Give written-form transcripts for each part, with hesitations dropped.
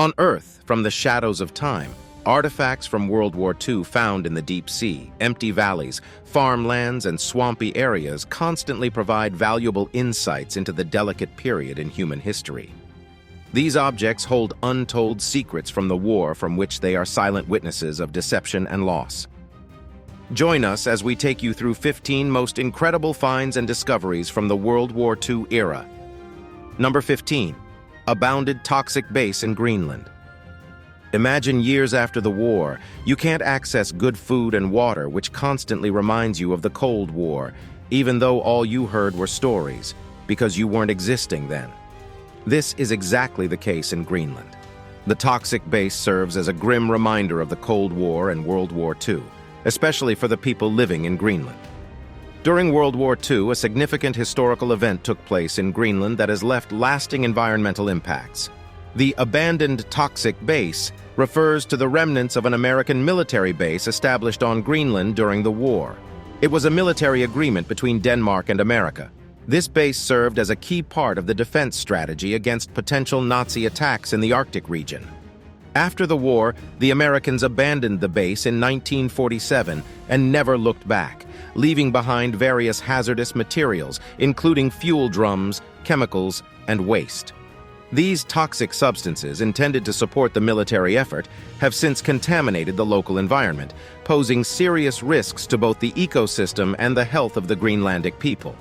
On Earth, from the shadows of time, artifacts from World War II found in the deep sea, empty valleys, farmlands, and swampy areas constantly provide valuable insights into the delicate period in human history. These objects hold untold secrets from the war, from which they are silent witnesses of deception and loss. Join us as we take you through 15 most incredible finds and discoveries from the World War II era. Number 15. Abandoned toxic base in Greenland. Imagine years after the war, you can't access good food and water, which constantly reminds you of the Cold War, even though all you heard were stories, because you weren't existing then. This is exactly the case in Greenland. The toxic base serves as a grim reminder of the Cold War and World War II, especially for the people living in Greenland. During World War II, a significant historical event took place in Greenland that has left lasting environmental impacts. The abandoned toxic base refers to the remnants of an American military base established on Greenland during the war. It was a military agreement between Denmark and America. This base served as a key part of the defense strategy against potential Nazi attacks in the Arctic region. After the war, the Americans abandoned the base in 1947 and never looked back, leaving behind various hazardous materials, including fuel drums, chemicals, and waste. These toxic substances, intended to support the military effort, have since contaminated the local environment, posing serious risks to both the ecosystem and the health of the Greenlandic people.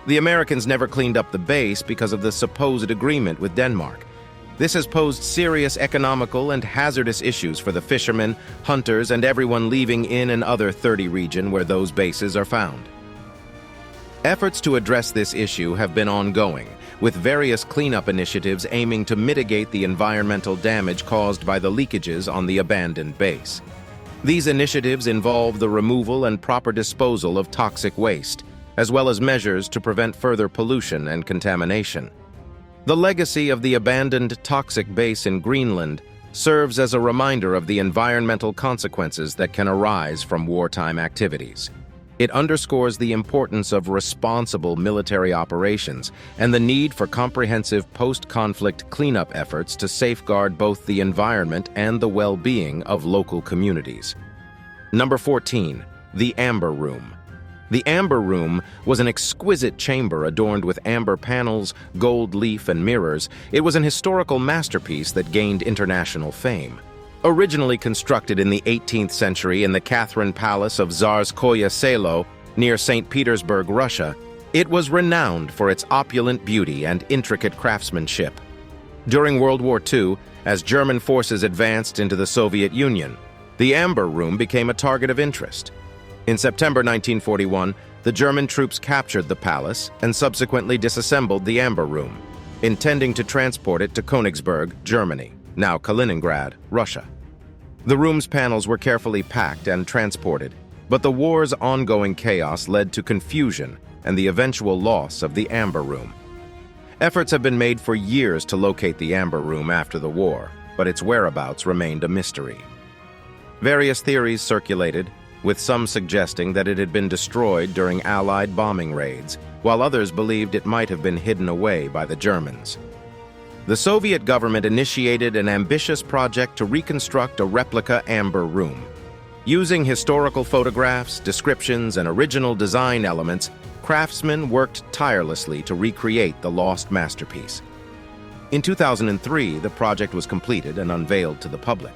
The Americans never cleaned up the base because of the supposed agreement with Denmark. This has posed serious economical and hazardous issues for the fishermen, hunters, and everyone leaving in and other 30 region where those bases are found. Efforts to address this issue have been ongoing, with various cleanup initiatives aiming to mitigate the environmental damage caused by the leakages on the abandoned base. These initiatives involve the removal and proper disposal of toxic waste, as well as measures to prevent further pollution and contamination. The legacy of the abandoned toxic base in Greenland serves as a reminder of the environmental consequences that can arise from wartime activities. It underscores the importance of responsible military operations and the need for comprehensive post-conflict cleanup efforts to safeguard both the environment and the well-being of local communities. Number 14. The Amber Room. The Amber Room was an exquisite chamber adorned with amber panels, gold leaf, and mirrors. It was an historical masterpiece that gained international fame. Originally constructed in the 18th century in the Catherine Palace of Tsarskoye Selo near St. Petersburg, Russia, it was renowned for its opulent beauty and intricate craftsmanship. During World War II, as German forces advanced into the Soviet Union, the Amber Room became a target of interest. In September 1941, the German troops captured the palace and subsequently disassembled the Amber Room, intending to transport it to Königsberg, Germany, now Kaliningrad, Russia. The room's panels were carefully packed and transported, but the war's ongoing chaos led to confusion and the eventual loss of the Amber Room. Efforts have been made for years to locate the Amber Room after the war, but its whereabouts remained a mystery. Various theories circulated, with some suggesting that it had been destroyed during Allied bombing raids, while others believed it might have been hidden away by the Germans. The Soviet government initiated an ambitious project to reconstruct a replica Amber Room. Using historical photographs, descriptions, and original design elements, craftsmen worked tirelessly to recreate the lost masterpiece. In 2003, the project was completed and unveiled to the public.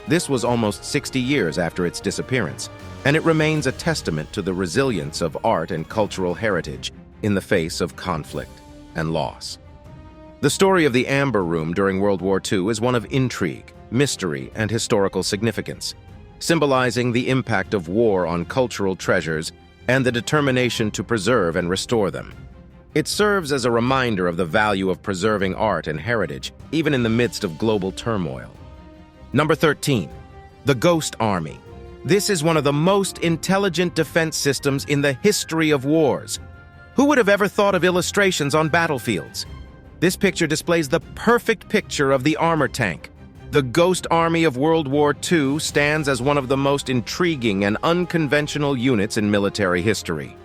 This was almost 60 years after its disappearance, and it remains a testament to the resilience of art and cultural heritage in the face of conflict and loss. The story of the Amber Room during World War II is one of intrigue, mystery, and historical significance, symbolizing the impact of war on cultural treasures and the determination to preserve and restore them. It serves as a reminder of the value of preserving art and heritage, even in the midst of global turmoil. Number 13. The Ghost Army. This is one of the most intelligent defense systems in the history of wars. Who would have ever thought of illustrations on battlefields? This picture displays the perfect picture of the armor tank. The Ghost Army of World War II stands as one of the most intriguing and unconventional units in military history.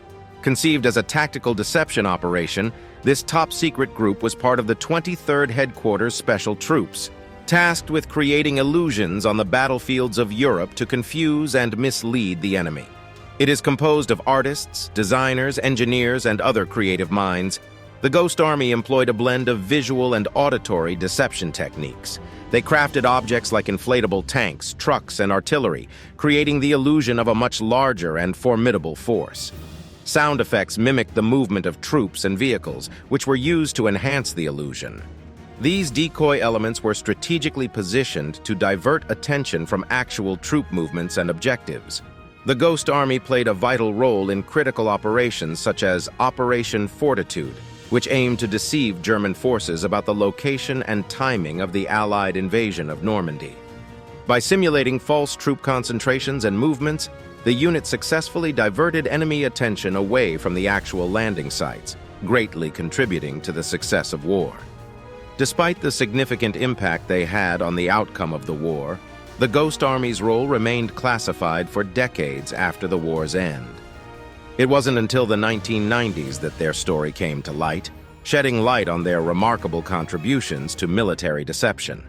Conceived as a tactical deception operation, this top-secret group was part of the 23rd Headquarters Special Troops. tasked with creating illusions on the battlefields of Europe to confuse and mislead the enemy. It is composed of artists, designers, engineers, and other creative minds. The Ghost Army employed a blend of visual and auditory deception techniques. They crafted objects like inflatable tanks, trucks, and artillery, creating the illusion of a much larger and formidable force. Sound effects mimicked the movement of troops and vehicles, which were used to enhance the illusion. These decoy elements were strategically positioned to divert attention from actual troop movements and objectives. The Ghost Army played a vital role in critical operations such as Operation Fortitude, which aimed to deceive German forces about the location and timing of the Allied invasion of Normandy. By simulating false troop concentrations and movements, the unit successfully diverted enemy attention away from the actual landing sites, greatly contributing to the success of war. Despite the significant impact they had on the outcome of the war, the Ghost Army's role remained classified for decades after the war's end. It wasn't until the 1990s that their story came to light, shedding light on their remarkable contributions to military deception.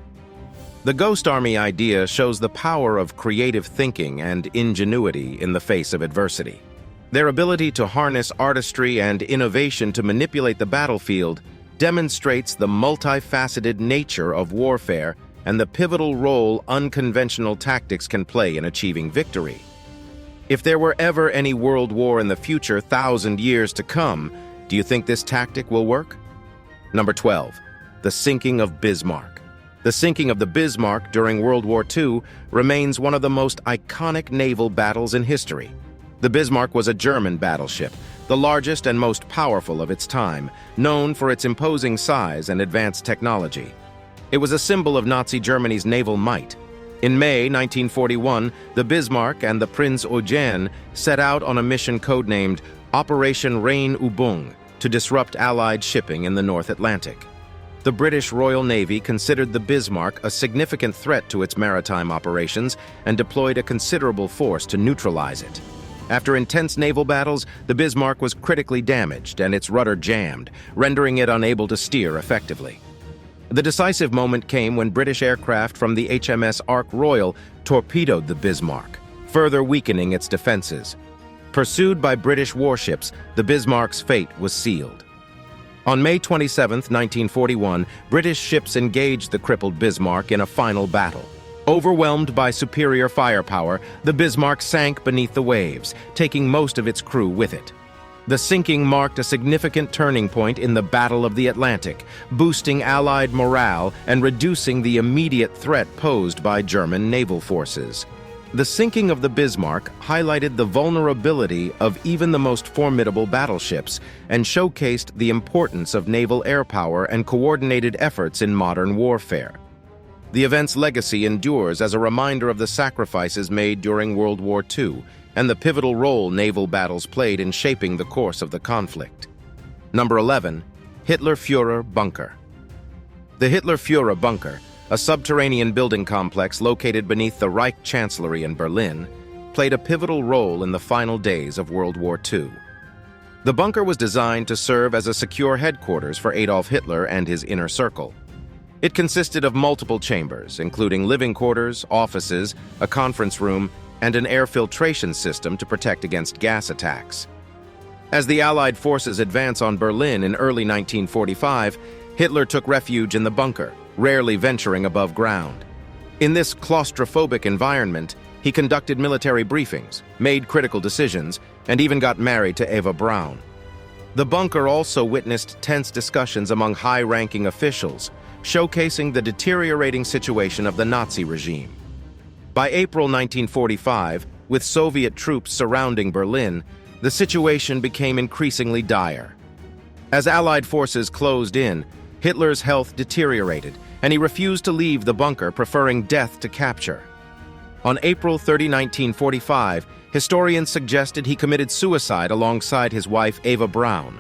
The Ghost Army idea shows the power of creative thinking and ingenuity in the face of adversity. Their ability to harness artistry and innovation to manipulate the battlefield demonstrates the multifaceted nature of warfare and the pivotal role unconventional tactics can play in achieving victory. If there were ever any world war in the future 1,000 years to come, do you think this tactic will work? Number 12. The Sinking of Bismarck. The sinking of the Bismarck during World War II remains one of the most iconic naval battles in history. The Bismarck was a German battleship, the largest and most powerful of its time, known for its imposing size and advanced technology. It was a symbol of Nazi Germany's naval might. In May 1941, the Bismarck and the Prinz Eugen set out on a mission codenamed Operation Rheinübung to disrupt Allied shipping in the North Atlantic. The British Royal Navy considered the Bismarck a significant threat to its maritime operations and deployed a considerable force to neutralize it. After intense naval battles, the Bismarck was critically damaged and its rudder jammed, rendering it unable to steer effectively. The decisive moment came when British aircraft from the HMS Ark Royal torpedoed the Bismarck, further weakening its defenses. Pursued by British warships, the Bismarck's fate was sealed. On May 27, 1941, British ships engaged the crippled Bismarck in a final battle. Overwhelmed by superior firepower, the Bismarck sank beneath the waves, taking most of its crew with it. The sinking marked a significant turning point in the Battle of the Atlantic, boosting Allied morale and reducing the immediate threat posed by German naval forces. The sinking of the Bismarck highlighted the vulnerability of even the most formidable battleships and showcased the importance of naval air power and coordinated efforts in modern warfare. The event's legacy endures as a reminder of the sacrifices made during World War II and the pivotal role naval battles played in shaping the course of the conflict. Number 11. Hitler-Fuhrer Bunker. The Hitler-Fuhrer Bunker, a subterranean building complex located beneath the Reich Chancellery in Berlin, played a pivotal role in the final days of World War II. The bunker was designed to serve as a secure headquarters for Adolf Hitler and his inner circle. It consisted of multiple chambers, including living quarters, offices, a conference room, and an air filtration system to protect against gas attacks. As the Allied forces advanced on Berlin in early 1945, Hitler took refuge in the bunker, rarely venturing above ground. In this claustrophobic environment, he conducted military briefings, made critical decisions, and even got married to Eva Braun. The bunker also witnessed tense discussions among high-ranking officials, showcasing the deteriorating situation of the Nazi regime. By April 1945, with Soviet troops surrounding Berlin, the situation became increasingly dire. As Allied forces closed in, Hitler's health deteriorated, and he refused to leave the bunker, preferring death to capture. On April 30, 1945, historians suggested he committed suicide alongside his wife Eva Braun.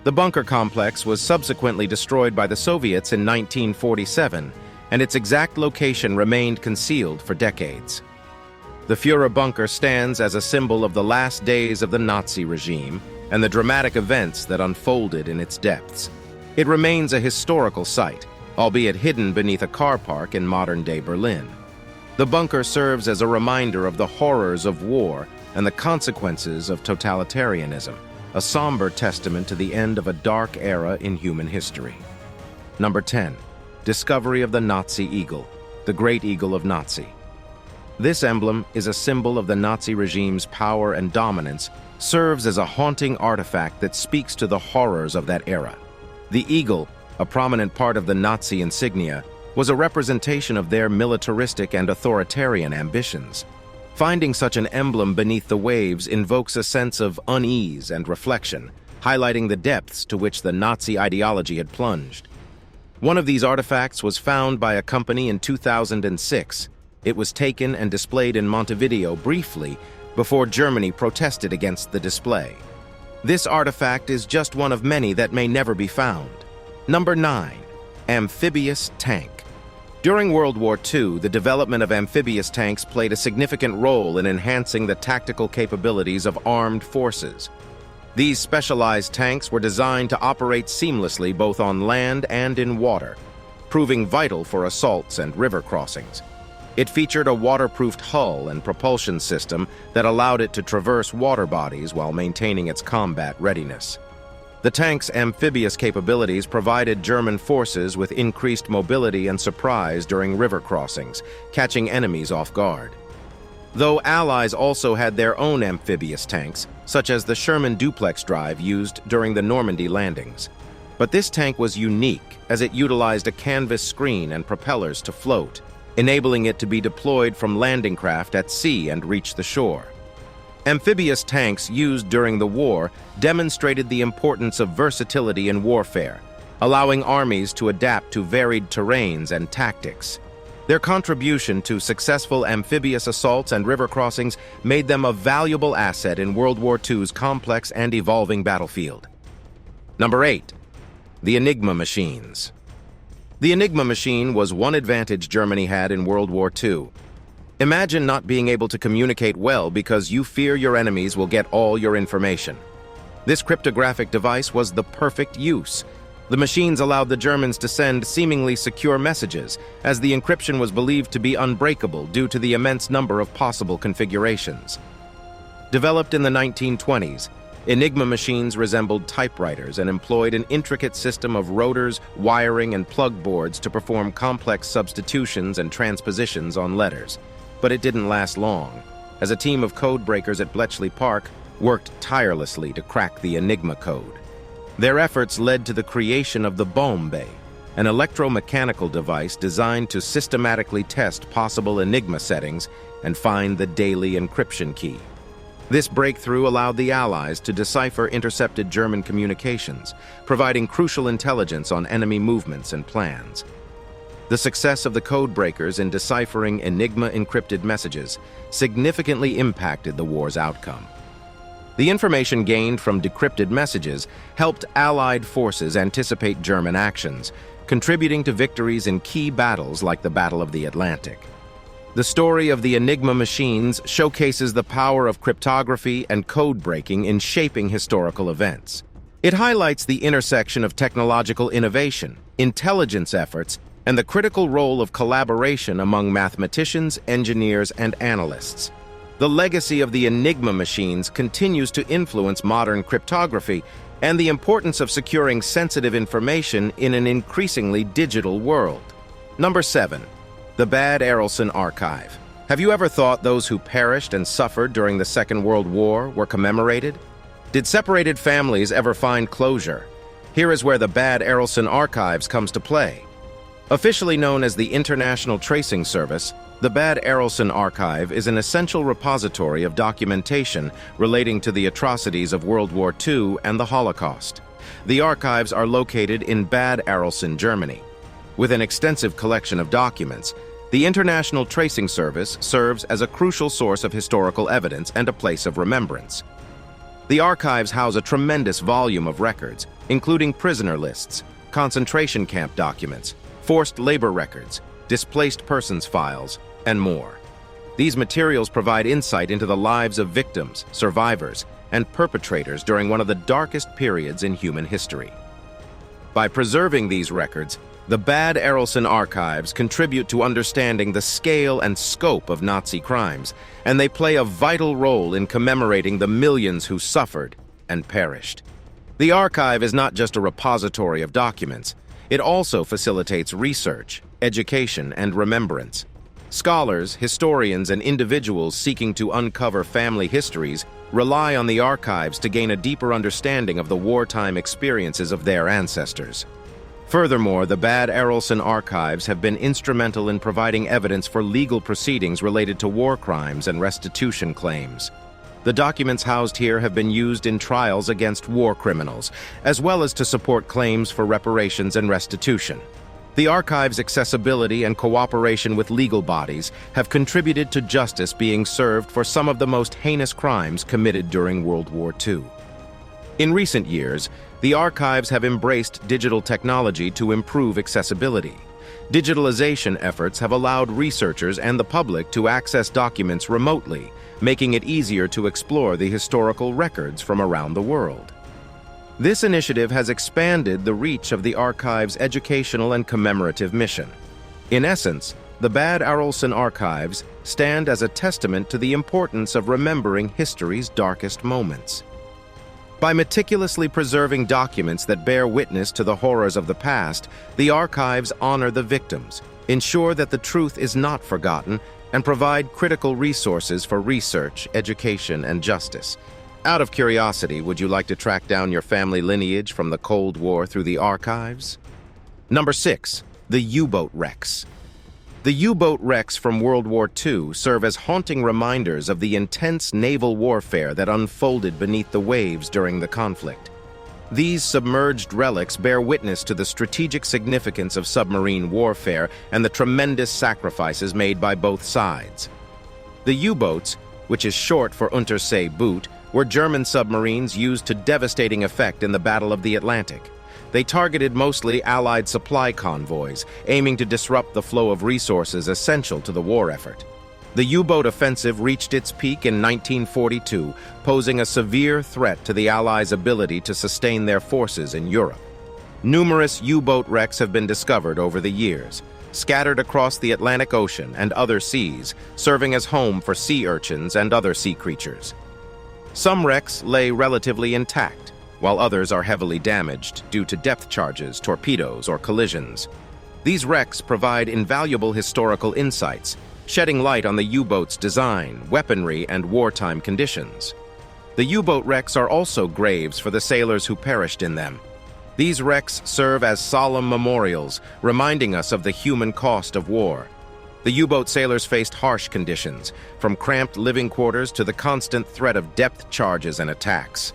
The bunker complex was subsequently destroyed by the Soviets in 1947, and its exact location remained concealed for decades. The Fuhrer bunker stands as a symbol of the last days of the Nazi regime and the dramatic events that unfolded in its depths. It remains a historical site, albeit hidden beneath a car park in modern-day Berlin. The bunker serves as a reminder of the horrors of war and the consequences of totalitarianism, a somber testament to the end of a dark era in human history. Number 10. Discovery of the Nazi Eagle, the Great Eagle of Nazi. This emblem is a symbol of the Nazi regime's power and dominance, serves as a haunting artifact that speaks to the horrors of that era. The eagle, a prominent part of the Nazi insignia, was a representation of their militaristic and authoritarian ambitions. Finding such an emblem beneath the waves invokes a sense of unease and reflection, highlighting the depths to which the Nazi ideology had plunged. One of these artifacts was found by a company in 2006. It was taken and displayed in Montevideo briefly before Germany protested against the display. This artifact is just one of many that may never be found. Number 9. Amphibious Tank. During World War II, the development of amphibious tanks played a significant role in enhancing the tactical capabilities of armed forces. These specialized tanks were designed to operate seamlessly both on land and in water, proving vital for assaults and river crossings. It featured a waterproofed hull and propulsion system that allowed it to traverse water bodies while maintaining its combat readiness. The tank's amphibious capabilities provided German forces with increased mobility and surprise during river crossings, catching enemies off guard. Though Allies also had their own amphibious tanks, such as the Sherman duplex drive used during the Normandy landings. But this tank was unique as it utilized a canvas screen and propellers to float, enabling it to be deployed from landing craft at sea and reach the shore. Amphibious tanks used during the war demonstrated the importance of versatility in warfare, allowing armies to adapt to varied terrains and tactics. Their contribution to successful amphibious assaults and river crossings made them a valuable asset in World War II's complex and evolving battlefield. Number 8. The Enigma Machines. The Enigma machine was one advantage Germany had in World War II. Imagine not being able to communicate well because you fear your enemies will get all your information. This cryptographic device was the perfect use. The machines allowed the Germans to send seemingly secure messages, as the encryption was believed to be unbreakable due to the immense number of possible configurations. Developed in the 1920s, Enigma machines resembled typewriters and employed an intricate system of rotors, wiring, and plug boards to perform complex substitutions and transpositions on letters. But it didn't last long, as a team of code breakers at Bletchley Park worked tirelessly to crack the Enigma code. Their efforts led to the creation of the Bombe, an electromechanical device designed to systematically test possible Enigma settings and find the daily encryption key. This breakthrough allowed the Allies to decipher intercepted German communications, providing crucial intelligence on enemy movements and plans. The success of the code breakers in deciphering Enigma encrypted messages significantly impacted the war's outcome. The information gained from decrypted messages helped Allied forces anticipate German actions, contributing to victories in key battles like the Battle of the Atlantic. The story of the Enigma machines showcases the power of cryptography and code breaking in shaping historical events. It highlights the intersection of technological innovation, intelligence efforts, and the critical role of collaboration among mathematicians, engineers, and analysts. The legacy of the Enigma machines continues to influence modern cryptography and the importance of securing sensitive information in an increasingly digital world. Number 7. The Bad Erlson Archive. Have you ever thought those who perished and suffered during the Second World War were commemorated? Did separated families ever find closure? Here is where the Bad Erlson Archives comes to play. Officially known as the International Tracing Service, the Bad Erlson Archive is an essential repository of documentation relating to the atrocities of World War II and the Holocaust. The archives are located in Bad Erlson, Germany. With an extensive collection of documents, the International Tracing Service serves as a crucial source of historical evidence and a place of remembrance. The archives house a tremendous volume of records, including prisoner lists, concentration camp documents, forced labor records, displaced persons files, and more. These materials provide insight into the lives of victims, survivors, and perpetrators during one of the darkest periods in human history. By preserving these records, The Bad Erlson Archives contribute to understanding the scale and scope of Nazi crimes, and they play a vital role in commemorating the millions who suffered and perished. The archive is not just a repository of documents. It also facilitates research, education, and remembrance. Scholars, historians, and individuals seeking to uncover family histories rely on the archives to gain a deeper understanding of the wartime experiences of their ancestors. Furthermore, the Bad Erlson Archives have been instrumental in providing evidence for legal proceedings related to war crimes and restitution claims. The documents housed here have been used in trials against war criminals, as well as to support claims for reparations and restitution. The archive's accessibility and cooperation with legal bodies have contributed to justice being served for some of the most heinous crimes committed during World War II. In recent years, the archives have embraced digital technology to improve accessibility. Digitalization efforts have allowed researchers and the public to access documents remotely, making it easier to explore the historical records from around the world. This initiative has expanded the reach of the archive's educational and commemorative mission. In essence, the Bad Erlson Archives stand as a testament to the importance of remembering history's darkest moments. By meticulously preserving documents that bear witness to the horrors of the past, the archives honor the victims, ensure that the truth is not forgotten, and provide critical resources for research, education, and justice. Out of curiosity, would you like to track down your family lineage from the Cold War through the archives? Number 6. The UBoat Rex. The UBoat Rex from World War II serve as haunting reminders of the intense naval warfare that unfolded beneath the waves during the conflict. These submerged relics bear witness to the strategic significance of submarine warfare and the tremendous sacrifices made by both sides. The U-boats, which is short for Untersee Boot, were German submarines used to devastating effect in the Battle of the Atlantic. They targeted mostly Allied supply convoys, aiming to disrupt the flow of resources essential to the war effort. The U-boat offensive reached its peak in 1942, posing a severe threat to the Allies' ability to sustain their forces in Europe. Numerous U-boat wrecks have been discovered over the years, scattered across the Atlantic Ocean and other seas, serving as home for sea urchins and other sea creatures. Some wrecks lay relatively intact, while others are heavily damaged due to depth charges, torpedoes, or collisions. These wrecks provide invaluable historical insights, shedding light on the U-boat's design, weaponry, and wartime conditions. The U-boat wrecks are also graves for the sailors who perished in them. These wrecks serve as solemn memorials, reminding us of the human cost of war. The U-boat sailors faced harsh conditions, from cramped living quarters to the constant threat of depth charges and attacks.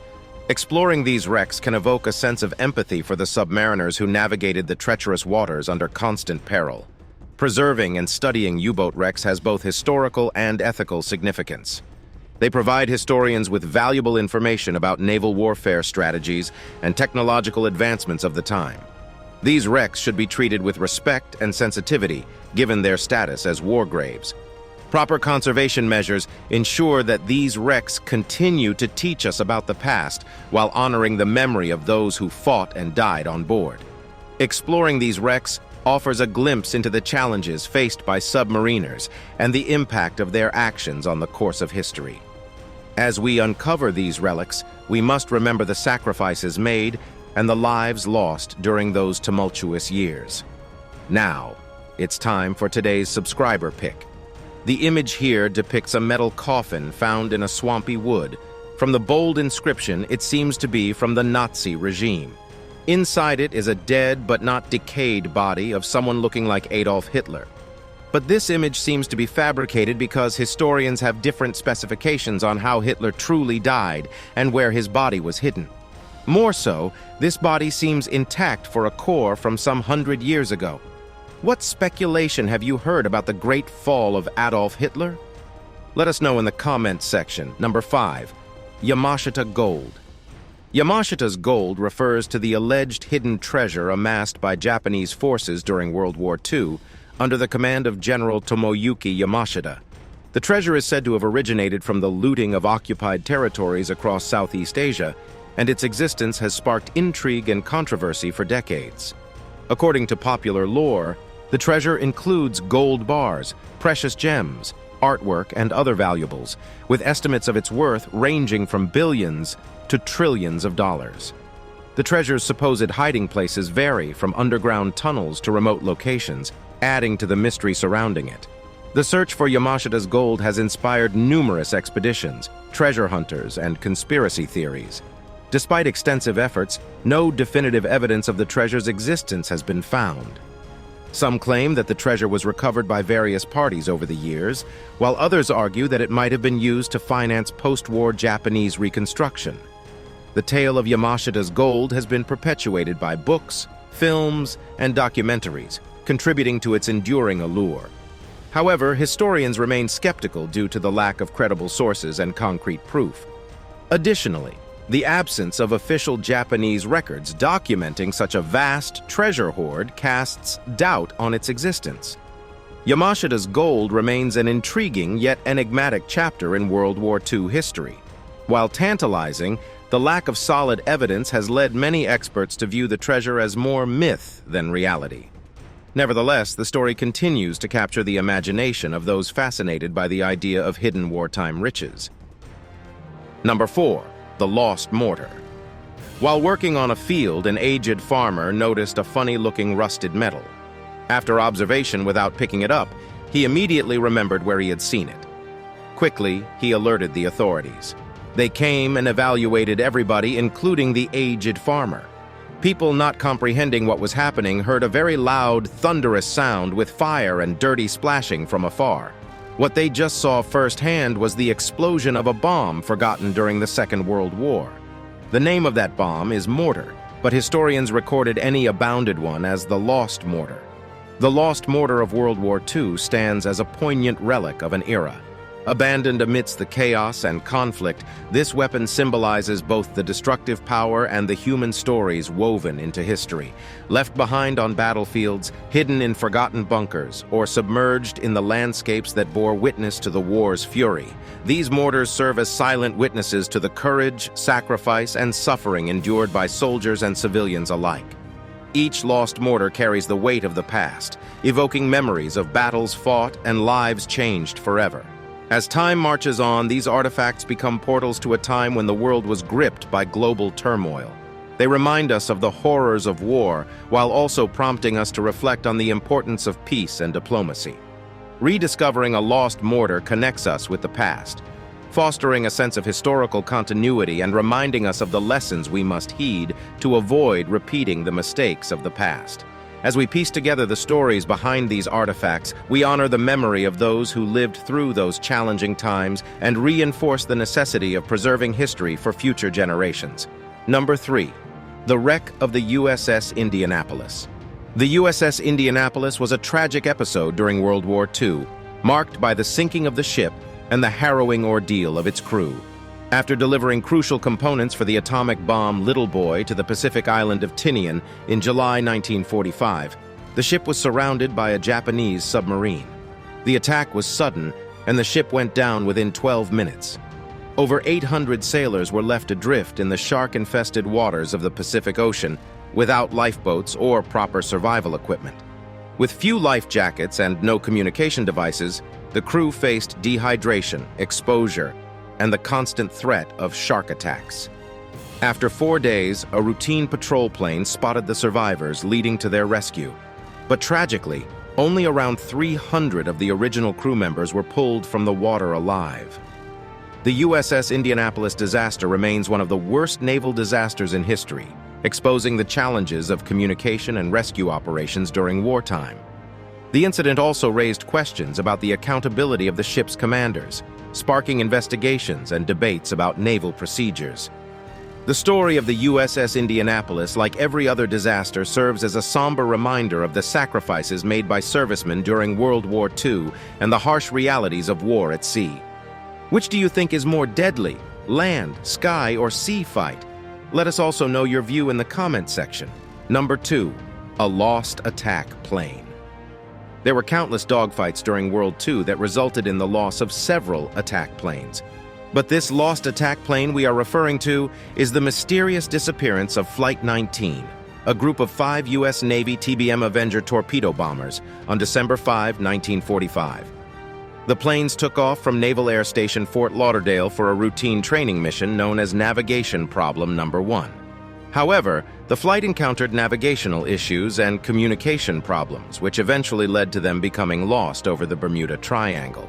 Exploring these wrecks can evoke a sense of empathy for the submariners who navigated the treacherous waters under constant peril. Preserving and studying U-boat wrecks has both historical and ethical significance. They provide historians with valuable information about naval warfare strategies and technological advancements of the time. These wrecks should be treated with respect and sensitivity, given their status as war graves. Proper conservation measures ensure that these wrecks continue to teach us about the past while honoring the memory of those who fought and died on board. Exploring these wrecks offers a glimpse into the challenges faced by submariners and the impact of their actions on the course of history. As we uncover these relics, we must remember the sacrifices made and the lives lost during those tumultuous years. Now, it's time for today's subscriber pick. The image here depicts a metal coffin found in a swampy wood. From the bold inscription, it seems to be from the Nazi regime. Inside it is a dead but not decayed body of someone looking like Adolf Hitler. But this image seems to be fabricated because historians have different specifications on how Hitler truly died and where his body was hidden. More so, this body seems intact for a core from some 100 years ago. What speculation have you heard about the great fall of Adolf Hitler? Let us know in the comments section. Number 5. Yamashita Gold. Yamashita's gold refers to the alleged hidden treasure amassed by Japanese forces during World War II under the command of General Tomoyuki Yamashita. The treasure is said to have originated from the looting of occupied territories across Southeast Asia, and its existence has sparked intrigue and controversy for decades. According to popular lore, the treasure includes gold bars, precious gems, artwork, and other valuables, with estimates of its worth ranging from billions to trillions of dollars. The treasure's supposed hiding places vary from underground tunnels to remote locations, adding to the mystery surrounding it. The search for Yamashita's gold has inspired numerous expeditions, treasure hunters, and conspiracy theories. Despite extensive efforts, no definitive evidence of the treasure's existence has been found. Some claim that the treasure was recovered by various parties over the years, while others argue that it might have been used to finance post-war Japanese reconstruction. The tale of Yamashita's gold has been perpetuated by books, films, and documentaries, contributing to its enduring allure. However, historians remain skeptical due to the lack of credible sources and concrete proof. Additionally, the absence of official Japanese records documenting such a vast treasure hoard casts doubt on its existence. Yamashita's gold remains an intriguing yet enigmatic chapter in World War II history. While tantalizing, the lack of solid evidence has led many experts to view the treasure as more myth than reality. Nevertheless, the story continues to capture the imagination of those fascinated by the idea of hidden wartime riches. Number 4. The Lost Mortar. While working on a field, an aged farmer noticed a funny-looking rusted metal. After observation without picking it up, he immediately remembered where he had seen it. Quickly, he alerted the authorities. They came and evaluated everybody, including the aged farmer. People not comprehending what was happening heard a very loud, thunderous sound with fire and dirty splashing from afar. What they just saw firsthand was the explosion of a bomb forgotten during the Second World War. The name of that bomb is mortar, but historians recorded any abounded one as the Lost Mortar. The Lost Mortar of World War II stands as a poignant relic of an era. Abandoned amidst the chaos and conflict, this weapon symbolizes both the destructive power and the human stories woven into history, left behind on battlefields, hidden in forgotten bunkers, or submerged in the landscapes that bore witness to the war's fury. These mortars serve as silent witnesses to the courage, sacrifice, and suffering endured by soldiers and civilians alike. Each lost mortar carries the weight of the past, evoking memories of battles fought and lives changed forever. As time marches on, these artifacts become portals to a time when the world was gripped by global turmoil. They remind us of the horrors of war, while also prompting us to reflect on the importance of peace and diplomacy. Rediscovering a lost mortar connects us with the past, fostering a sense of historical continuity and reminding us of the lessons we must heed to avoid repeating the mistakes of the past. As we piece together the stories behind these artifacts, we honor the memory of those who lived through those challenging times and reinforce the necessity of preserving history for future generations. Number 3. The wreck of the USS Indianapolis. The USS Indianapolis was a tragic episode during World War II, marked by the sinking of the ship and the harrowing ordeal of its crew. After delivering crucial components for the atomic bomb Little Boy to the Pacific island of Tinian in July 1945, the ship was surrounded by a Japanese submarine. The attack was sudden, and the ship went down within 12 minutes. Over 800 sailors were left adrift in the shark-infested waters of the Pacific Ocean without lifeboats or proper survival equipment. With few life jackets and no communication devices, the crew faced dehydration, exposure, and the constant threat of shark attacks. After 4 days, a routine patrol plane spotted the survivors, leading to their rescue. But tragically, only around 300 of the original crew members were pulled from the water alive. The USS Indianapolis disaster remains one of the worst naval disasters in history, exposing the challenges of communication and rescue operations during wartime. The incident also raised questions about the accountability of the ship's commanders, sparking investigations and debates about naval procedures. The story of the USS Indianapolis, like every other disaster, serves as a somber reminder of the sacrifices made by servicemen during World War II and the harsh realities of war at sea. Which do you think is more deadly, land, sky, or sea fight? Let us also know your view in the comment section. Number 2. A lost attack plane. There were countless dogfights during World War II that resulted in the loss of several attack planes. But this lost attack plane we are referring to is the mysterious disappearance of Flight 19, a group of 5 U.S. Navy TBM Avenger torpedo bombers on December 5, 1945. The planes took off from Naval Air Station Fort Lauderdale for a routine training mission known as Navigation Problem Number 1. However, the flight encountered navigational issues and communication problems, which eventually led to them becoming lost over the Bermuda Triangle.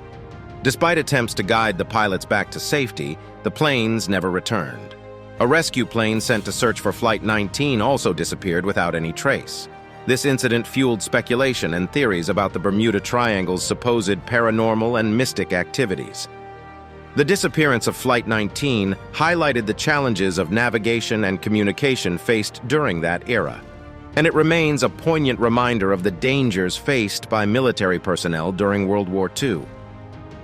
Despite attempts to guide the pilots back to safety, the planes never returned. A rescue plane sent to search for Flight 19 also disappeared without any trace. This incident fueled speculation and theories about the Bermuda Triangle's supposed paranormal and mystic activities. The disappearance of Flight 19 highlighted the challenges of navigation and communication faced during that era, and it remains a poignant reminder of the dangers faced by military personnel during World War II.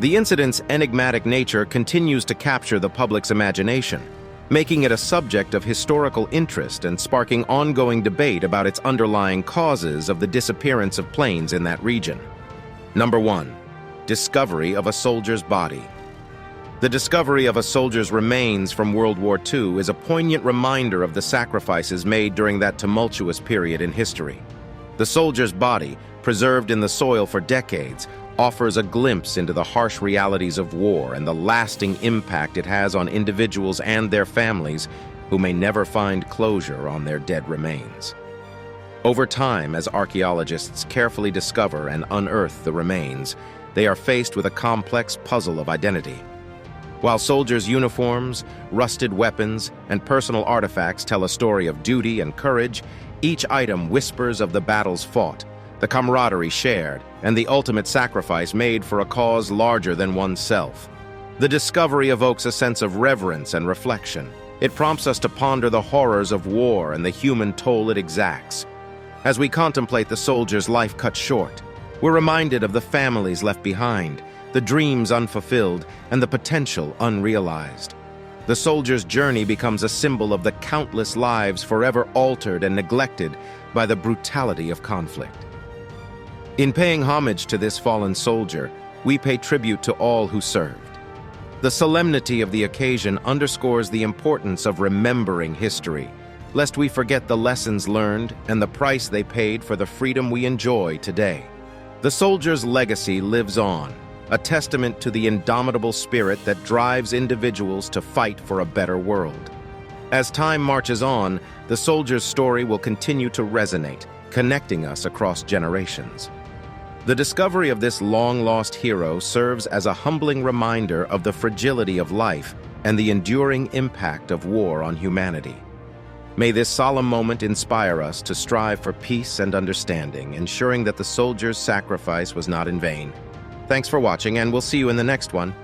The incident's enigmatic nature continues to capture the public's imagination, making it a subject of historical interest and sparking ongoing debate about its underlying causes of the disappearance of planes in that region. Number 1. Discovery of a soldier's body. The discovery of a soldier's remains from World War II is a poignant reminder of the sacrifices made during that tumultuous period in history. The soldier's body, preserved in the soil for decades, offers a glimpse into the harsh realities of war and the lasting impact it has on individuals and their families who may never find closure on their dead remains. Over time, as archaeologists carefully discover and unearth the remains, they are faced with a complex puzzle of identity. While soldiers' uniforms, rusted weapons, and personal artifacts tell a story of duty and courage, each item whispers of the battles fought, the camaraderie shared, and the ultimate sacrifice made for a cause larger than oneself. The discovery evokes a sense of reverence and reflection. It prompts us to ponder the horrors of war and the human toll it exacts. As we contemplate the soldier's life cut short, we're reminded of the families left behind, the dreams unfulfilled, and the potential unrealized. The soldier's journey becomes a symbol of the countless lives forever altered and neglected by the brutality of conflict. In paying homage to this fallen soldier, we pay tribute to all who served. The solemnity of the occasion underscores the importance of remembering history, lest we forget the lessons learned and the price they paid for the freedom we enjoy today. The soldier's legacy lives on, a testament to the indomitable spirit that drives individuals to fight for a better world. As time marches on, the soldier's story will continue to resonate, connecting us across generations. The discovery of this long-lost hero serves as a humbling reminder of the fragility of life and the enduring impact of war on humanity. May this solemn moment inspire us to strive for peace and understanding, ensuring that the soldier's sacrifice was not in vain. Thanks for watching, and we'll see you in the next one.